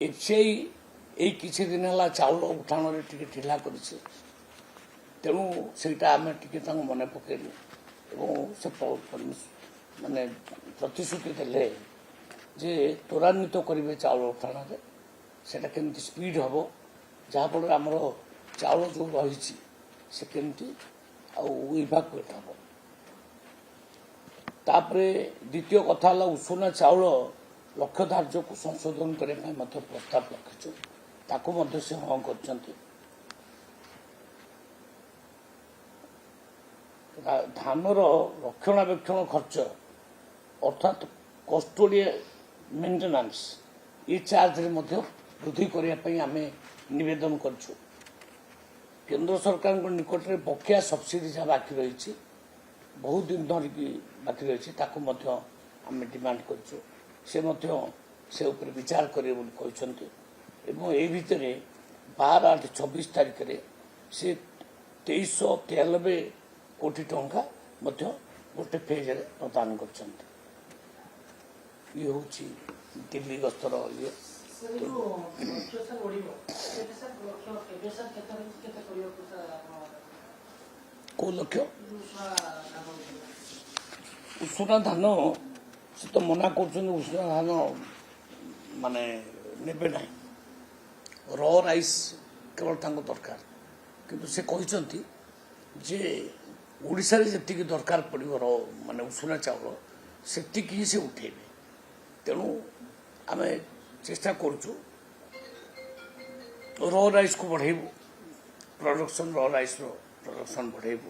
FCI ଏଇ କିଛି ଦିନ ହେଲା ଚାଉଳ ଉଠାଣରେ ଟିକେ ଢିଲା କରିଛି। ତେଣୁ ସେଇଟା ଆମେ ଟିକେ ତାଙ୍କୁ ମନେ ପକେଇଲୁ ଏବଂ ସେ ମାନେ ପ୍ରତିଶ୍ରୁତି ଦେଲେ ଯେ ତ୍ୱରାନ୍ୱିତ କରିବେ ଚାଉଳ ଉଠାଣରେ, ସେଇଟା କେମିତି ସ୍ପିଡ୍ ହେବ, ଯାହାଫଳରେ ଆମର ଚାଉଳ ଯେଉଁ ରହିଛି ସେ କେମିତି ଆଉ ଇଭାକୁଏଟ୍ ହେବ। ତାପରେ ଦ୍ୱିତୀୟ କଥା ହେଲା ଉଷୁନା ଚାଉଳ ଲକ୍ଷ୍ୟ ଧାର୍ଯ୍ୟକୁ ସଂଶୋଧନ କରିବା ପାଇଁ ମଧ୍ୟ ପ୍ରସ୍ତାବ ରଖିଛୁ, ତାକୁ ମଧ୍ୟ ସେ ହଁ କରିଛନ୍ତି। ଧାନର ରକ୍ଷଣାବେକ୍ଷଣ ଖର୍ଚ୍ଚ ଅର୍ଥାତ୍ କଷ୍ଟୋଡିଆଲ ମେଣ୍ଟେନାନ୍ସ ଏ ଚାର୍ଜରେ ମଧ୍ୟ ବୃଦ୍ଧି କରିବା ପାଇଁ ଆମେ ନିବେଦନ କରିଛୁ। କେନ୍ଦ୍ର ସରକାରଙ୍କ ନିକଟରେ ବକେୟା ସବସିଡି ଯାହା ବାକି ରହିଛି, ବହୁତ ଦିନ ଧରିକି ବାକି ରହିଛି, ତାକୁ ମଧ୍ୟ ଆମେ ଡିମାଣ୍ଡ କରିଛୁ। ସେ ମଧ୍ୟ ସେ ଉପରେ ବିଚାର କରିବେ ବୋଲି କହିଛନ୍ତି ଏବଂ ଏହି ଭିତରେ 12/8/26 ତାରିଖରେ ସେ 2393 କୋଟି ଟଙ୍କା ମଧ୍ୟ ଗୋଟେ ଫେଜ୍ରେ ପ୍ରଦାନ କରିଛନ୍ତି। ଇଏ ହେଉଛି ଦିଲ୍ଲୀ ଗସ୍ତର ଇଏ। କେଉଁ ଲକ୍ଷ୍ୟ? ଉଷୁନା ଧାନ ସେ ତ ମନା କରୁଛନ୍ତି, ଉଷୁନା ଧାନ ମାନେ ନେବେ ନାହିଁ, ର ରାଇସ୍ କେବଳ ତାଙ୍କୁ ଦରକାର। କିନ୍ତୁ ସେ କହିଛନ୍ତି ଯେ ଓଡ଼ିଶାରେ ଯେତିକି ଦରକାର ପଡ଼ିବ ମାନେ ଉଷୁନା ଚାଉଳ ସେତିକି ହିଁ ସେ ଉଠେଇବେ। ତେଣୁ ଆମେ ଚେଷ୍ଟା କରୁଛୁ ର ରାଇସ୍କୁ ବଢ଼େଇବୁ, ପ୍ରଡକ୍ସନ୍ ର ରାଇସ୍ର ପ୍ରଡକ୍ସନ୍ ବଢ଼େଇବୁ,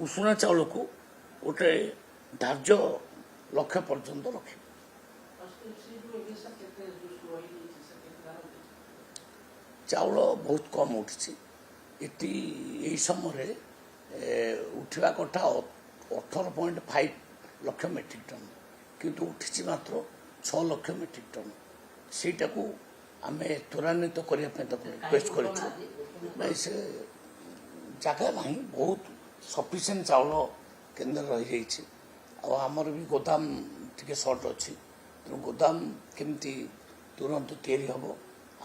ଉଷୁନା ଚାଉଳକୁ ଗୋଟେ ଧାର୍ଯ୍ୟ ଲକ୍ଷ୍ୟ ପର୍ଯ୍ୟନ୍ତ ରଖିବୁ। ଚାଉଳ ବହୁତ କମ୍ ଉଠିଛି, ଏହି ସମୟରେ ଉଠିବା କଥା 18.5 ଲକ୍ଷ ମେଟ୍ରିକ୍ ଟନ୍, କିନ୍ତୁ ଉଠିଛି ମାତ୍ର 6 ଲକ୍ଷ ମେଟ୍ରିକ୍ ଟନ୍। ସେଇଟାକୁ ଆମେ ତ୍ୱରାନ୍ୱିତ କରିବା ପାଇଁ ତାକୁ ରିକ୍ୱେଷ୍ଟ କରିଛୁ। ନାଇଁ, ସେ ଜାଗା ନାହିଁ, ବହୁତ ସଫିସିଏଣ୍ଟ ଚାଉଳ କେନ୍ଦ୍ରରେ ରହିଯାଇଛି। ଆଉ ଆମର ବି ଗୋଦାମ ଟିକେ ସର୍ଟ ଅଛି, ତେଣୁ ଗୋଦାମ କେମିତି ତୁରନ୍ତ ତିଆରି ହେବ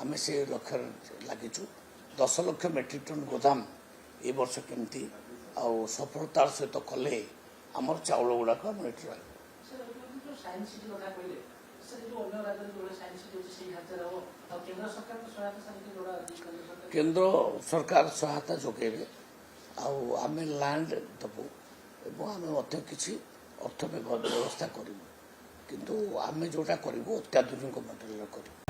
ଆମେ ସେ ଲକ୍ଷ୍ୟରେ ଲାଗିଛୁ। 10 ଲକ୍ଷ ମେଟ୍ରିକ୍ ଟନ୍ ଗୋଦାମ ଏ ବର୍ଷ କେମିତି ଆଉ ସଫଳତାର ସହିତ କଲେ ଆମର ଚାଉଳ ଗୁଡ଼ାକ ଆମର ଏଠି ରହିବ। କେନ୍ଦ୍ର ସରକାର ସହାୟତା ଯୋଗାଇବେ, ଆଉ ଆମେ ଲ୍ୟାଣ୍ଡ ଦେବୁ ଏବଂ ଆମେ ମଧ୍ୟ କିଛି ଅର୍ଥ ବ୍ୟବସ୍ଥା କରିବୁ, କିନ୍ତୁ ଆମେ ଯେଉଁଟା କରିବୁ ଅତ୍ୟାଧୁନିକ ମଡେଲରେ କରିବୁ।